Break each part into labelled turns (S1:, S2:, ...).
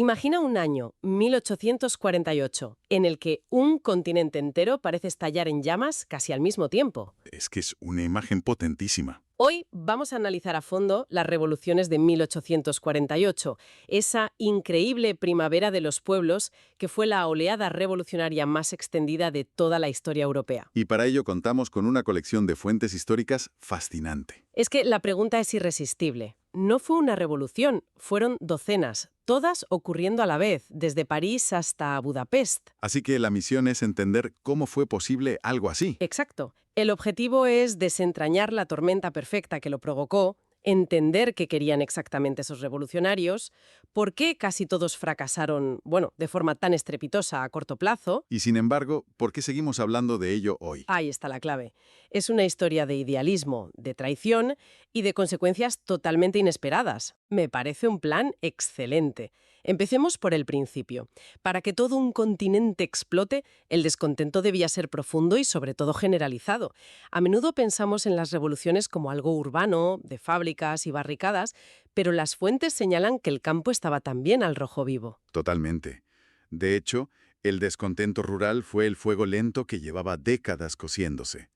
S1: Imagina un año, 1848, en el que un continente entero parece estallar en llamas casi al mismo tiempo.
S2: Es que es una imagen potentísima.
S1: Hoy vamos a analizar a fondo las revoluciones de 1848, esa increíble primavera de los pueblos que fue la oleada revolucionaria más extendida de toda la historia europea.
S2: Y para ello contamos con una colección de fuentes históricas fascinante.
S1: Es que la pregunta es irresistible. No fue una revolución, fueron docenas, todas ocurriendo a la vez, desde París hasta Budapest.
S2: Así que la misión es entender cómo fue posible algo así.
S1: Exacto. El objetivo es desentrañar la tormenta perfecta que lo provocó, entender qué querían exactamente esos revolucionarios, por qué casi todos fracasaron, de forma tan estrepitosa a corto plazo.
S2: Y sin embargo, ¿por qué seguimos hablando de ello hoy?
S1: Ahí está la clave. Es una historia de idealismo, de traición y de consecuencias totalmente inesperadas. Me parece un plan excelente. Empecemos por el principio. Para que todo un continente explote, el descontento debía ser profundo y sobre todo generalizado. A menudo pensamos en las revoluciones como algo urbano, de fábricas y barricadas, pero las fuentes señalan que el campo estaba también al rojo vivo.
S2: Totalmente. De hecho, el descontento rural fue el fuego lento que llevaba décadas cociéndose.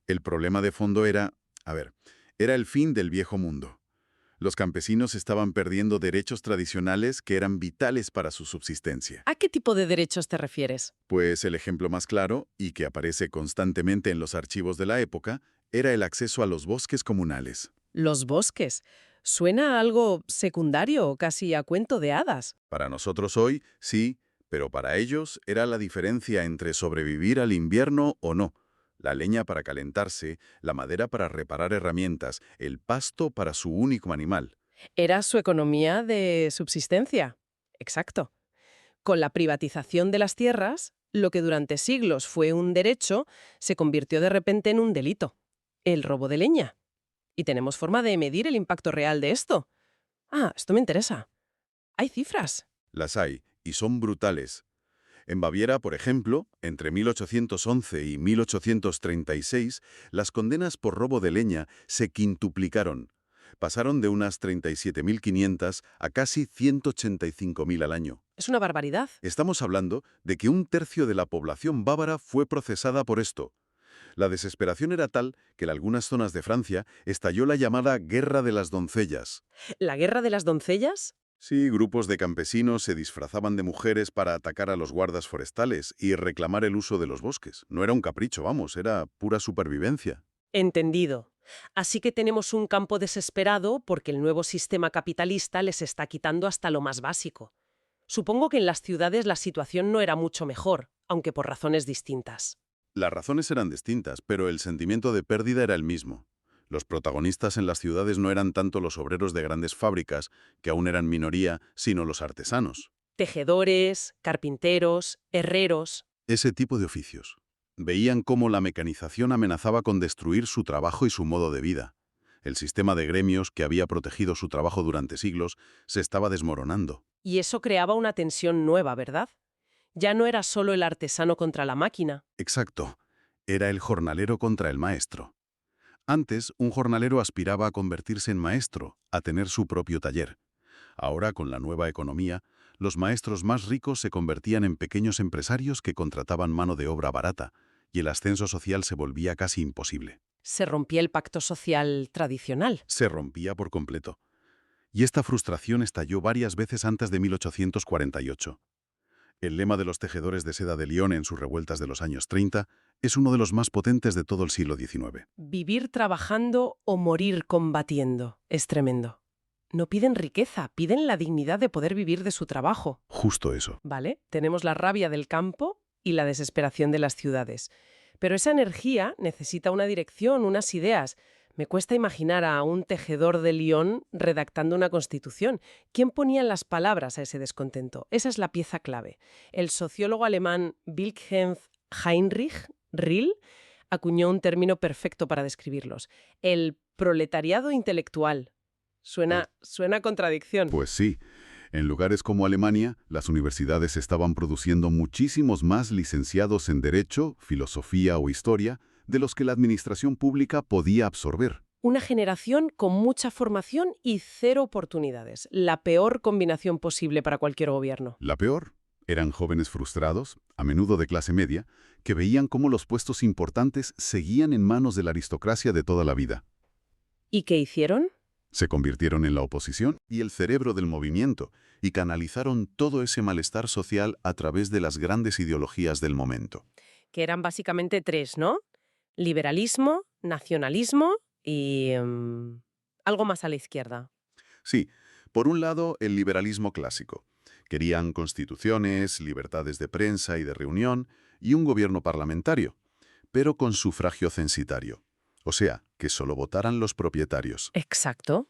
S2: El problema de fondo era el fin del viejo mundo. Los campesinos estaban perdiendo derechos tradicionales que eran vitales para su subsistencia.
S1: ¿A qué tipo de derechos te refieres?
S2: Pues el ejemplo más claro, y que aparece constantemente en los archivos de la época, era el acceso a los bosques comunales.
S1: Los bosques. Suena a algo secundario o casi a cuento de hadas.
S2: Para nosotros hoy, sí, pero para ellos era la diferencia entre sobrevivir al invierno o no. La leña para calentarse, la madera para reparar herramientas, el pasto para su único animal.
S1: Era su economía de subsistencia. Exacto. Con la privatización de las tierras, lo que durante siglos fue un derecho se convirtió de repente en un delito. El robo de leña. ¿Y tenemos forma de medir el impacto real de esto? Esto me interesa. Hay cifras.
S2: Las hay, y son brutales. En Baviera, por ejemplo, entre 1811 y 1836, las condenas por robo de leña se quintuplicaron. Pasaron de unas 37.500 a casi 185.000 al año.
S1: Es una barbaridad.
S2: Estamos hablando de que un tercio de la población bávara fue procesada por esto. La desesperación era tal que en algunas zonas de Francia estalló la llamada Guerra de las Doncellas.
S1: ¿La guerra de las doncellas?
S2: Sí, grupos de campesinos se disfrazaban de mujeres para atacar a los guardas forestales y reclamar el uso de los bosques. No era un capricho, vamos, era pura supervivencia.
S1: Entendido. Así que tenemos un campo desesperado porque el nuevo sistema capitalista les está quitando hasta lo más básico. Supongo que en las ciudades la situación no era mucho mejor, aunque por razones distintas.
S2: Las razones eran distintas, pero el sentimiento de pérdida era el mismo. Los protagonistas en las ciudades no eran tanto los obreros de grandes fábricas, que aún eran minoría, sino los artesanos.
S1: Tejedores, carpinteros, herreros.
S2: Ese tipo de oficios. Veían cómo la mecanización amenazaba con destruir su trabajo y su modo de vida. El sistema de gremios que había protegido su trabajo durante siglos se estaba desmoronando.
S1: Y eso creaba una tensión nueva, ¿verdad? Ya no era solo el artesano contra la máquina.
S2: Exacto. Era el jornalero contra el maestro. Antes, un jornalero aspiraba a convertirse en maestro, a tener su propio taller. Ahora, con la nueva economía, los maestros más ricos se convertían en pequeños empresarios que contrataban mano de obra barata, y el ascenso social se volvía casi imposible.
S1: Se rompía el pacto social tradicional.
S2: Se rompía por completo. Y esta frustración estalló varias veces antes de 1848. El lema de los tejedores de seda de Lyon en sus revueltas de los años 30 es uno de los más potentes de todo el siglo XIX.
S1: Vivir trabajando o morir combatiendo. Es tremendo. No piden riqueza, piden la dignidad de poder vivir de su trabajo.
S2: Justo eso.
S1: ¿Vale? Tenemos la rabia del campo y la desesperación de las ciudades. Pero esa energía necesita una dirección, unas ideas. Me cuesta imaginar a un tejedor de Lyon redactando una constitución. ¿Quién ponía las palabras a ese descontento? Esa es la pieza clave. El sociólogo alemán Wilhelm Heinrich Riehl acuñó un término perfecto para describirlos. El proletariado intelectual. Suena a contradicción.
S2: Pues sí. En lugares como Alemania, las universidades estaban produciendo muchísimos más licenciados en Derecho, Filosofía o Historia de los que la administración pública podía absorber.
S1: Una generación con mucha formación y cero oportunidades. La peor combinación posible para cualquier gobierno.
S2: La peor, eran jóvenes frustrados, a menudo de clase media, que veían cómo los puestos importantes seguían en manos de la aristocracia de toda la vida.
S1: ¿Y qué hicieron?
S2: Se convirtieron en la oposición y el cerebro del movimiento, y canalizaron todo ese malestar social a través de las grandes ideologías del momento.
S1: Que eran básicamente tres, ¿no? Liberalismo, nacionalismo y algo más a la izquierda.
S2: Sí, por un lado, el liberalismo clásico. Querían constituciones, libertades de prensa y de reunión, y un gobierno parlamentario, pero con sufragio censitario. O sea, que solo votaran los propietarios.
S1: Exacto.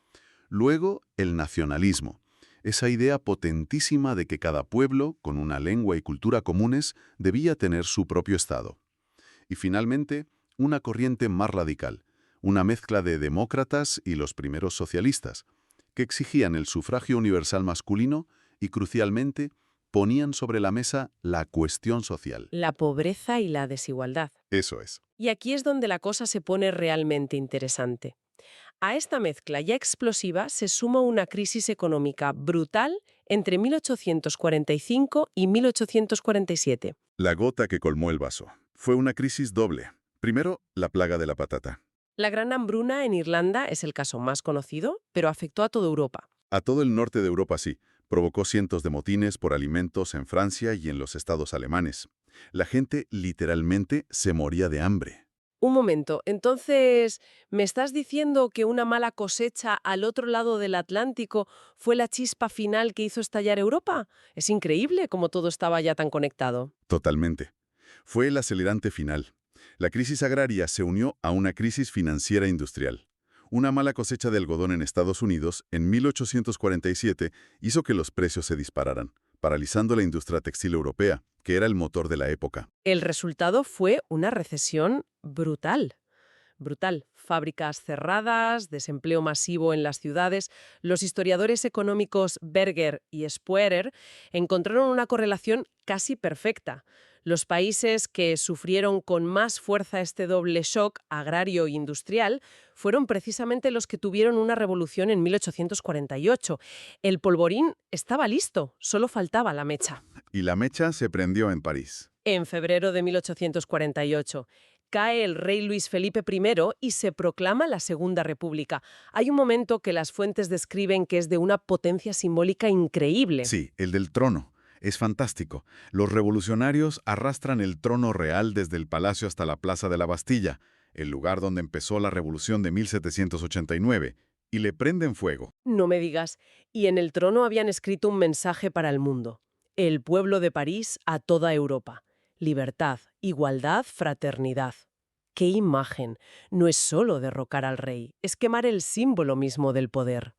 S2: Luego, el nacionalismo. Esa idea potentísima de que cada pueblo, con una lengua y cultura comunes, debía tener su propio Estado. Y finalmente, una corriente más radical, una mezcla de demócratas y los primeros socialistas, que exigían el sufragio universal masculino y, crucialmente, ponían sobre la mesa la cuestión social.
S1: La pobreza y la desigualdad.
S2: Eso es.
S1: Y aquí es donde la cosa se pone realmente interesante. A esta mezcla ya explosiva se suma una crisis económica brutal entre 1845 y 1847.
S2: La gota que colmó el vaso. Fue una crisis doble. Primero, la plaga de la patata.
S1: La Gran Hambruna en Irlanda es el caso más conocido, pero afectó a toda Europa.
S2: A todo el norte de Europa sí. Provocó cientos de motines por alimentos en Francia y en los estados alemanes. La gente literalmente se moría de hambre.
S1: Un momento, entonces, ¿me estás diciendo que una mala cosecha al otro lado del Atlántico fue la chispa final que hizo estallar Europa? Es increíble cómo todo estaba ya tan conectado.
S2: Totalmente. Fue el acelerante final. La crisis agraria se unió a una crisis financiera industrial. Una mala cosecha de algodón en Estados Unidos en 1847 hizo que los precios se dispararan, paralizando la industria textil europea, que era el motor de la época.
S1: El resultado fue una recesión brutal. Brutal. Fábricas cerradas, desempleo masivo en las ciudades. Los historiadores económicos Berger y Spoerer encontraron una correlación casi perfecta. Los países que sufrieron con más fuerza este doble shock agrario e industrial fueron precisamente los que tuvieron una revolución en 1848. El polvorín estaba listo, solo faltaba la mecha.
S2: Y la mecha se prendió en París.
S1: En febrero de 1848. Cae el rey Luis Felipe I y se proclama la Segunda República. Hay un momento que las fuentes describen que es de una potencia simbólica increíble.
S2: Sí, el del trono. Es fantástico. Los revolucionarios arrastran el trono real desde el palacio hasta la Plaza de la Bastilla, el lugar donde empezó la revolución de 1789, y le prenden fuego.
S1: No me digas. Y en el trono habían escrito un mensaje para el mundo. El pueblo de París a toda Europa. Libertad, igualdad, fraternidad. ¡Qué imagen! No es solo derrocar al rey, es quemar el símbolo mismo del poder.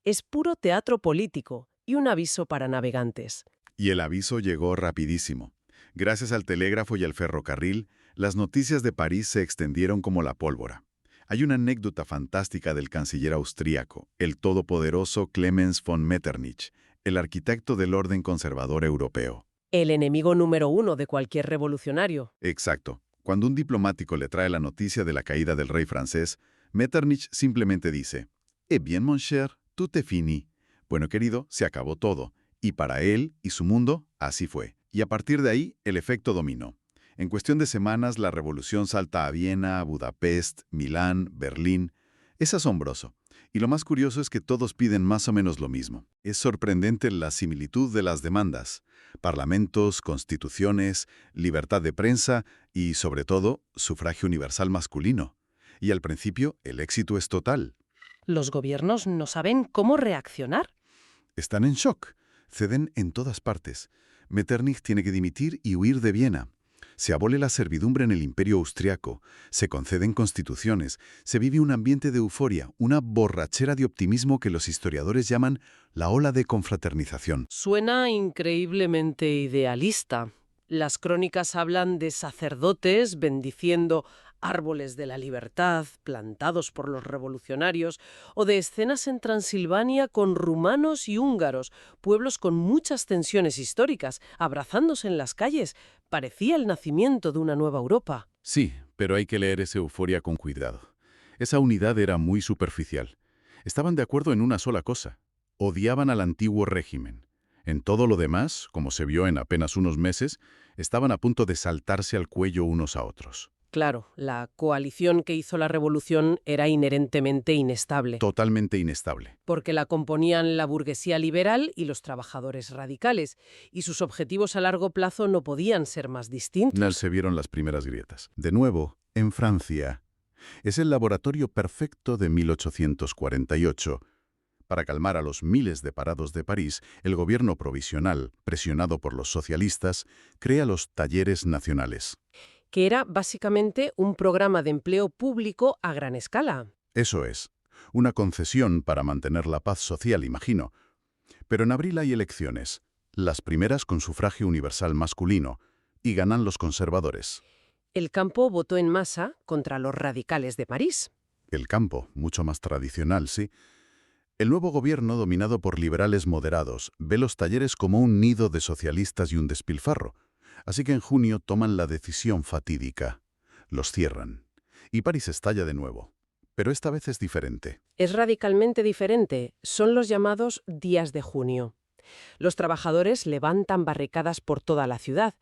S1: Es puro teatro político y un aviso para navegantes.
S2: Y el aviso llegó rapidísimo. Gracias al telégrafo y al ferrocarril, las noticias de París se extendieron como la pólvora. Hay una anécdota fantástica del canciller austríaco, el todopoderoso Clemens von Metternich, el arquitecto del orden conservador europeo.
S1: El enemigo número uno de cualquier revolucionario.
S2: Exacto. Cuando un diplomático le trae la noticia de la caída del rey francés, Metternich simplemente dice: «Eh bien, mon cher, tout est fini». Bueno, querido, se acabó todo. Y para él y su mundo, así fue. Y a partir de ahí, el efecto dominó. En cuestión de semanas, la revolución salta a Viena, Budapest, Milán, Berlín. Es asombroso. Y lo más curioso es que todos piden más o menos lo mismo. Es sorprendente la similitud de las demandas. Parlamentos, constituciones, libertad de prensa y, sobre todo, sufragio universal masculino. Y al principio, el éxito es total.
S1: Los gobiernos no saben cómo reaccionar.
S2: Están en shock. Ceden en todas partes. Metternich tiene que dimitir y huir de Viena. Se abole la servidumbre en el Imperio austriaco, se conceden constituciones, se vive un ambiente de euforia, una borrachera de optimismo que los historiadores llaman la ola de confraternización.
S1: Suena increíblemente idealista. Las crónicas hablan de sacerdotes bendiciendo árboles de la libertad plantados por los revolucionarios, o de escenas en Transilvania con rumanos y húngaros, pueblos con muchas tensiones históricas, abrazándose en las calles. Parecía el nacimiento de una nueva Europa.
S2: Sí, pero hay que leer esa euforia con cuidado. Esa unidad era muy superficial. Estaban de acuerdo en una sola cosa. Odiaban al antiguo régimen. En todo lo demás, como se vio en apenas unos meses, estaban a punto de saltarse al cuello unos a otros.
S1: Claro, la coalición que hizo la revolución era inherentemente inestable,
S2: Totalmente inestable.
S1: porque la componían la burguesía liberal y los trabajadores radicales, y sus objetivos a largo plazo no podían ser más distintos.
S2: Se vieron las primeras grietas. De nuevo, en Francia. Es el laboratorio perfecto de 1848. Para calmar a los miles de parados de París, el gobierno provisional, presionado por los socialistas, crea los talleres nacionales.
S1: Que era básicamente un programa de empleo público a gran escala.
S2: Eso es, una concesión para mantener la paz social, imagino. Pero en abril hay elecciones, las primeras con sufragio universal masculino, y ganan los conservadores.
S1: El campo votó en masa contra los radicales de París.
S2: El campo, mucho más tradicional, sí. El nuevo gobierno, dominado por liberales moderados, ve los talleres como un nido de socialistas y un despilfarro. Así que en junio toman la decisión fatídica. Los cierran. Y París estalla de nuevo. Pero esta vez es diferente.
S1: Es radicalmente diferente. Son los llamados días de junio. Los trabajadores levantan barricadas por toda la ciudad,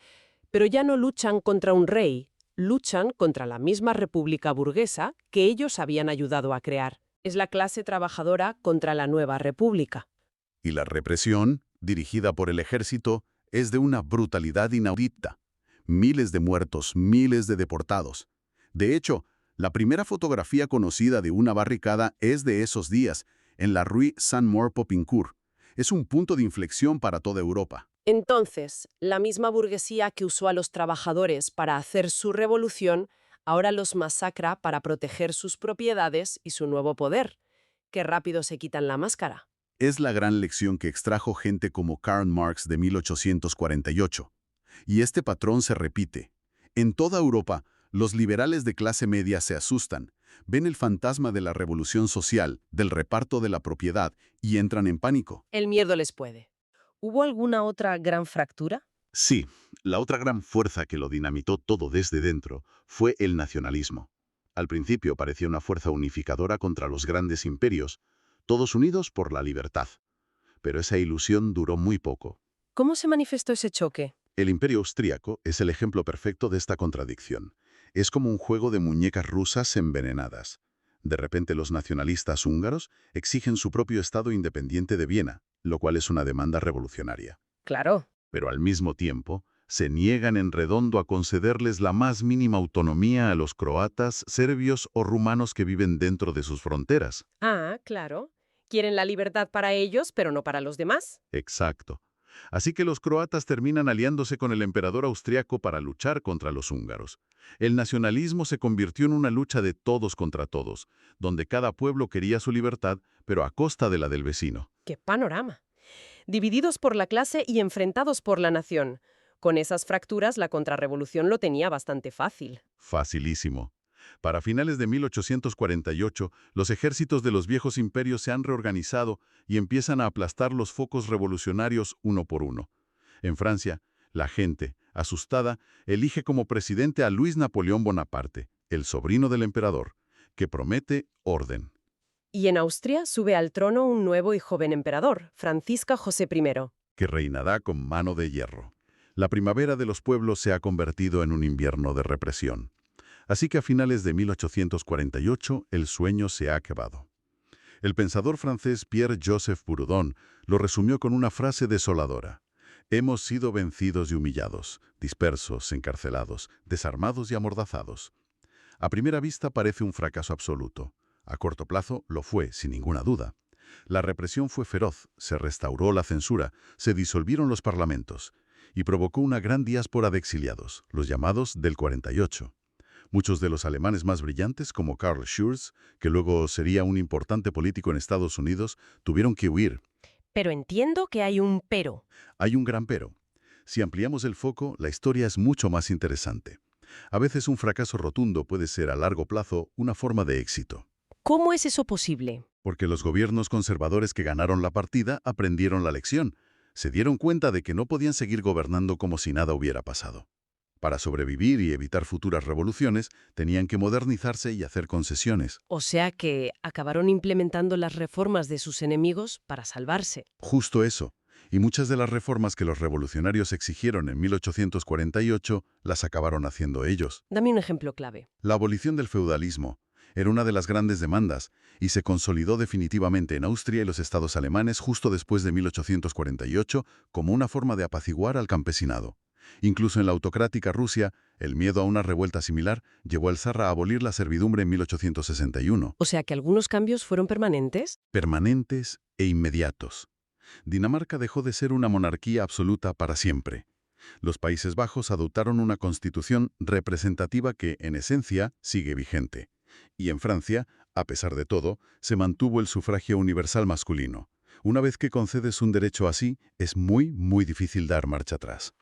S1: pero ya no luchan contra un rey, luchan contra la misma república burguesa que ellos habían ayudado a crear. Es la clase trabajadora contra la nueva república.
S2: Y la represión, dirigida por el ejército, es de una brutalidad inaudita. Miles de muertos, miles de deportados. De hecho, la primera fotografía conocida de una barricada es de esos días, en la Rue Saint-Maur-Popincourt. Es un punto de inflexión para toda Europa.
S1: Entonces, la misma burguesía que usó a los trabajadores para hacer su revolución, ahora los masacra para proteger sus propiedades y su nuevo poder. Qué rápido se quitan la máscara.
S2: Es la gran lección que extrajo gente como Karl Marx de 1848. Y este patrón se repite. En toda Europa, los liberales de clase media se asustan, ven el fantasma de la revolución social, del reparto de la propiedad, y entran en pánico.
S1: El miedo les puede. ¿Hubo alguna otra gran fractura?
S2: Sí, la otra gran fuerza que lo dinamitó todo desde dentro fue el nacionalismo. Al principio parecía una fuerza unificadora contra los grandes imperios, todos unidos por la libertad. Pero esa ilusión duró muy poco.
S1: ¿Cómo se manifestó ese choque?
S2: El imperio austríaco es el ejemplo perfecto de esta contradicción. Es como un juego de muñecas rusas envenenadas. De repente los nacionalistas húngaros exigen su propio Estado independiente de Viena, lo cual es una demanda revolucionaria.
S1: Claro.
S2: Pero al mismo tiempo, se niegan en redondo a concederles la más mínima autonomía a los croatas, serbios o rumanos que viven dentro de sus fronteras.
S1: Ah, claro. Quieren la libertad para ellos, pero no para los demás.
S2: Exacto. Así que los croatas terminan aliándose con el emperador austriaco para luchar contra los húngaros. El nacionalismo se convirtió en una lucha de todos contra todos, donde cada pueblo quería su libertad, pero a costa de la del vecino.
S1: ¡Qué panorama! Divididos por la clase y enfrentados por la nación. Con esas fracturas, la contrarrevolución lo tenía bastante fácil.
S2: Facilísimo. Para finales de 1848, los ejércitos de los viejos imperios se han reorganizado y empiezan a aplastar los focos revolucionarios uno por uno. En Francia, la gente, asustada, elige como presidente a Luis Napoleón Bonaparte, el sobrino del emperador, que promete orden.
S1: Y en Austria sube al trono un nuevo y joven emperador, Francisco José I.
S2: Que reinará con mano de hierro. La primavera de los pueblos se ha convertido en un invierno de represión. Así que a finales de 1848 el sueño se ha acabado. El pensador francés Pierre-Joseph Proudhon lo resumió con una frase desoladora. Hemos sido vencidos y humillados, dispersos, encarcelados, desarmados y amordazados. A primera vista parece un fracaso absoluto. A corto plazo lo fue, sin ninguna duda. La represión fue feroz, se restauró la censura, se disolvieron los parlamentos y provocó una gran diáspora de exiliados, los llamados del 48. Muchos de los alemanes más brillantes, como Karl Schurz, que luego sería un importante político en Estados Unidos, tuvieron que huir.
S1: Pero entiendo que hay un pero.
S2: Hay un gran pero. Si ampliamos el foco, la historia es mucho más interesante. A veces un fracaso rotundo puede ser a largo plazo una forma de éxito.
S1: ¿Cómo es eso posible?
S2: Porque los gobiernos conservadores que ganaron la partida aprendieron la lección. Se dieron cuenta de que no podían seguir gobernando como si nada hubiera pasado. Para sobrevivir y evitar futuras revoluciones, tenían que modernizarse y hacer concesiones.
S1: O sea que acabaron implementando las reformas de sus enemigos para salvarse.
S2: Justo eso. Y muchas de las reformas que los revolucionarios exigieron en 1848 las acabaron haciendo ellos.
S1: Dame un ejemplo clave.
S2: La abolición del feudalismo era una de las grandes demandas y se consolidó definitivamente en Austria y los estados alemanes justo después de 1848 como una forma de apaciguar al campesinado. Incluso en la autocrática Rusia, el miedo a una revuelta similar llevó al zar a abolir la servidumbre en 1861.
S1: O sea que algunos cambios fueron permanentes.
S2: Permanentes e inmediatos. Dinamarca dejó de ser una monarquía absoluta para siempre. Los Países Bajos adoptaron una constitución representativa que, en esencia, sigue vigente. Y en Francia, a pesar de todo, se mantuvo el sufragio universal masculino. Una vez que concedes un derecho así, es muy difícil dar marcha atrás.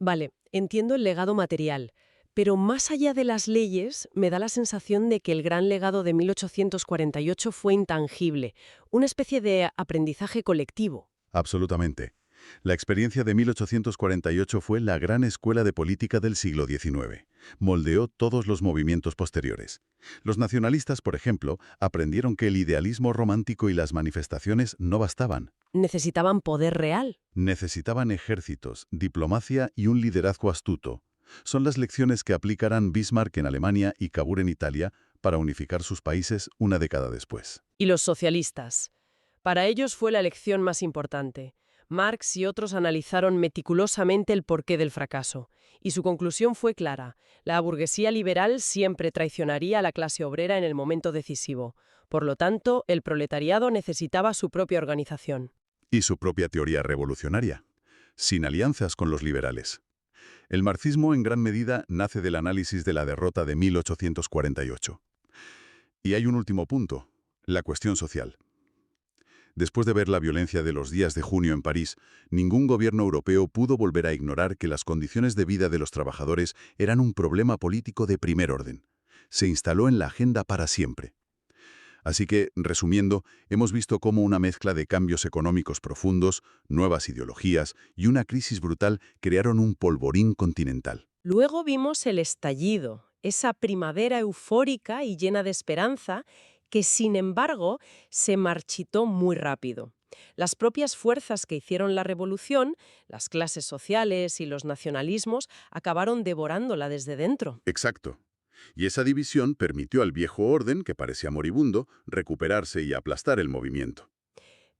S1: Vale, entiendo el legado material, pero más allá de las leyes, me da la sensación de que el gran legado de 1848 fue intangible, una especie de aprendizaje colectivo.
S2: Absolutamente. La experiencia de 1848 fue la gran escuela de política del siglo XIX. Moldeó todos los movimientos posteriores. Los nacionalistas, por ejemplo, aprendieron que el idealismo romántico y las manifestaciones no bastaban.
S1: Necesitaban poder real.
S2: Necesitaban ejércitos, diplomacia y un liderazgo astuto. Son las lecciones que aplicarán Bismarck en Alemania y Cavour en Italia para unificar sus países una década después.
S1: Y los socialistas. Para ellos fue la lección más importante. Marx y otros analizaron meticulosamente el porqué del fracaso, y su conclusión fue clara. La burguesía liberal siempre traicionaría a la clase obrera en el momento decisivo. Por lo tanto, el proletariado necesitaba su propia organización.
S2: Y su propia teoría revolucionaria, sin alianzas con los liberales. El marxismo en gran medida nace del análisis de la derrota de 1848. Y hay un último punto, la cuestión social. Después de ver la violencia de los días de junio en París, ningún gobierno europeo pudo volver a ignorar que las condiciones de vida de los trabajadores eran un problema político de primer orden. Se instaló en la agenda para siempre. Así que, resumiendo, hemos visto cómo una mezcla de cambios económicos profundos, nuevas ideologías y una crisis brutal crearon un polvorín continental.
S1: Luego vimos el estallido, esa primavera eufórica y llena de esperanza que, sin embargo, se marchitó muy rápido. Las propias fuerzas que hicieron la revolución, las clases sociales y los nacionalismos, acabaron devorándola desde dentro.
S2: Exacto. Y esa división permitió al viejo orden, que parecía moribundo, recuperarse y aplastar el movimiento.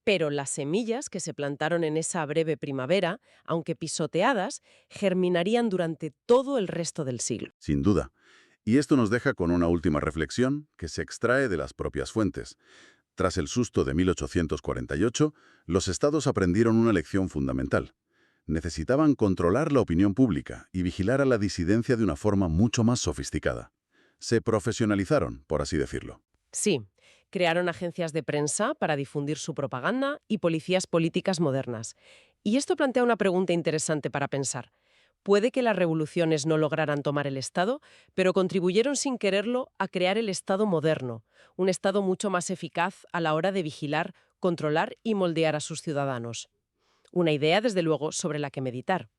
S1: Pero las semillas que se plantaron en esa breve primavera, aunque pisoteadas, germinarían durante todo el resto del siglo.
S2: Sin duda. Y esto nos deja con una última reflexión que se extrae de las propias fuentes. Tras el susto de 1848, los estados aprendieron una lección fundamental. Necesitaban controlar la opinión pública y vigilar a la disidencia de una forma mucho más sofisticada. Se profesionalizaron, por así decirlo.
S1: Sí, crearon agencias de prensa para difundir su propaganda y policías políticas modernas. Y esto plantea una pregunta interesante para pensar. Puede que las revoluciones no lograran tomar el Estado, pero contribuyeron sin quererlo a crear el Estado moderno, un Estado mucho más eficaz a la hora de vigilar, controlar y moldear a sus ciudadanos. Una idea, desde luego, sobre la que meditar.